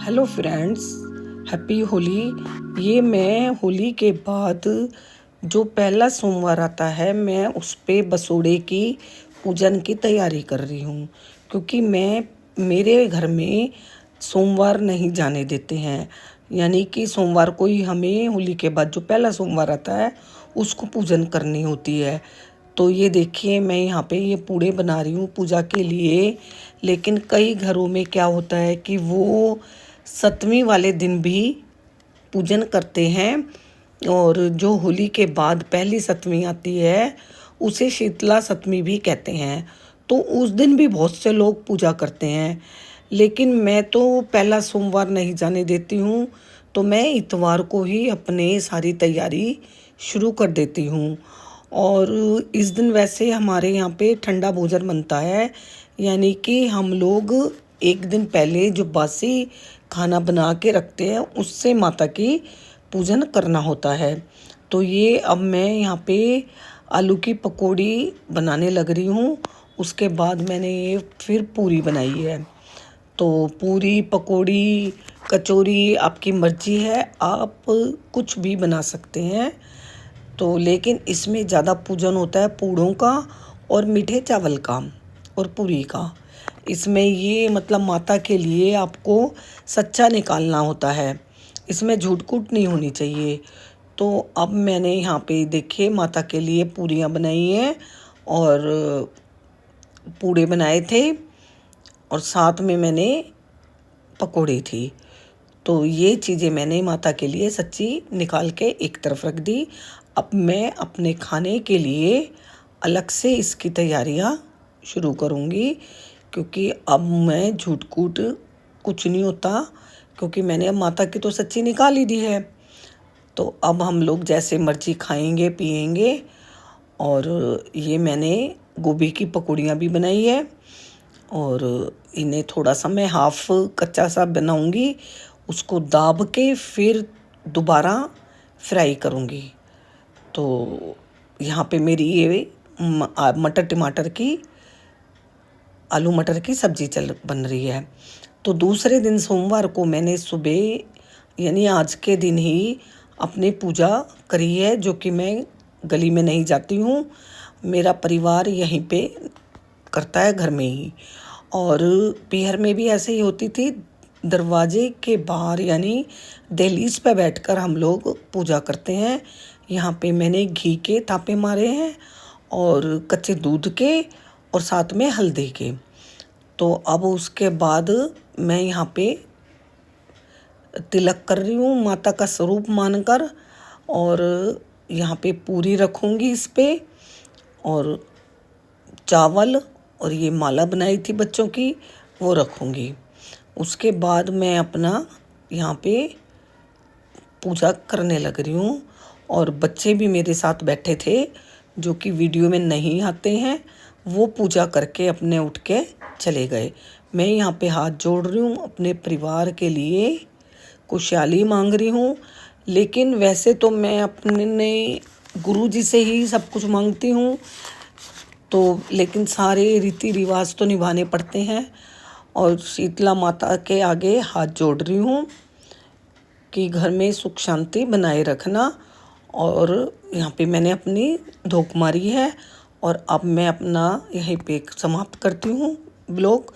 Hello friends, happy Holi. ये मैं होली के बाद जो पहला सोमवार आता है, मैं उस पे बसोड़े की पूजन की तैयारी कर रही हूँ, क्योंकि मेरे घर में सोमवार नहीं जाने देते हैं। यानी कि सोमवार को ही हमें होली के बाद जो पहला सोमवार आता है उसको पूजन करनी होती है। तो ये देखिए, मैं यहाँ पे ये पूड़े बना रही हूँ पूजा के लिए। लेकिन कई घरों में क्या होता है कि वो सप्तमी वाले दिन भी पूजन करते हैं, और जो होली के बाद पहली सप्तमी आती है उसे शीतला सप्तमी भी कहते हैं। तो उस दिन भी बहुत से लोग पूजा करते हैं, लेकिन मैं तो पहला सोमवार नहीं जाने देती हूँ। तो मैं इतवार को ही अपने सारी तैयारी शुरू कर देती हूँ। और इस दिन वैसे हमारे यहाँ पे ठंडा भोजन बनता है, यानी कि हम लोग एक दिन पहले जो बासी खाना बना के रखते हैं उससे माता की पूजन करना होता है। तो ये अब मैं यहाँ पे आलू की पकौड़ी बनाने लग रही हूँ। उसके बाद मैंने ये फिर पूरी बनाई है। तो पूरी, पकौड़ी, कचौरी आपकी मर्जी है, आप कुछ भी बना सकते हैं। तो लेकिन इसमें ज़्यादा पूजन होता है पूड़ों का और मीठे चावल का और पूरी का। इसमें ये मतलब माता के लिए आपको सच्चा निकालना होता है, इसमें झूठ कूट नहीं होनी चाहिए। तो अब मैंने यहाँ पे देखिए माता के लिए पूरियाँ बनाई हैं और पूड़े बनाए थे, और साथ में मैंने पकौड़ी थी। तो ये चीज़ें मैंने माता के लिए सच्ची निकाल के एक तरफ रख दी। अब मैं अपने खाने के लिए अलग से इसकी तैयारियां शुरू करूँगी, क्योंकि अब मैं झूठ कूट कुछ नहीं होता, क्योंकि मैंने अब माता की तो सच्ची निकाल ही दी है। तो अब हम लोग जैसे मर्जी खाएंगे पिएंगे। और ये मैंने गोभी की पकौड़ियाँ भी बनाई है, और इन्हें थोड़ा सा मैं हाफ कच्चा सा बनाऊंगी, उसको दाब के फिर दोबारा फ्राई करूंगी। तो यहाँ पे मेरी ये मटर टमाटर की, आलू मटर की सब्जी बन रही है। तो दूसरे दिन सोमवार को मैंने सुबह यानी आज के दिन ही अपनी पूजा करी है, जो कि मैं गली में नहीं जाती हूँ, मेरा परिवार यहीं पे करता है घर में ही। और पीहर में भी ऐसे ही होती थी, दरवाजे के बाहर यानी दहलीज पे बैठकर हम लोग पूजा करते हैं। यहाँ पे मैंने घी के तापे मारे हैं और कच्चे दूध के और साथ में हल्दी के। तो अब उसके बाद मैं यहाँ पे तिलक कर रही हूँ माता का स्वरूप मानकर, और यहाँ पे पूरी रखूँगी इस पे, और चावल और ये माला बनाई थी बच्चों की वो रखूँगी। उसके बाद मैं अपना यहाँ पे पूजा करने लग रही हूँ, और बच्चे भी मेरे साथ बैठे थे जो कि वीडियो में नहीं आते हैं, वो पूजा करके अपने उठ के चले गए। मैं यहाँ पे हाथ जोड़ रही हूँ अपने परिवार के लिए, खुशहाली मांग रही हूँ। लेकिन वैसे तो मैं अपने गुरु जी से ही सब कुछ मांगती हूँ, तो लेकिन सारे रीति रिवाज तो निभाने पड़ते हैं। और शीतला माता के आगे हाथ जोड़ रही हूँ कि घर में सुख शांति बनाए रखना। और यहाँ पे मैंने अपनी धूप मारी है, और अब मैं अपना यहीं पे समाप्त करती हूँ ब्लॉग।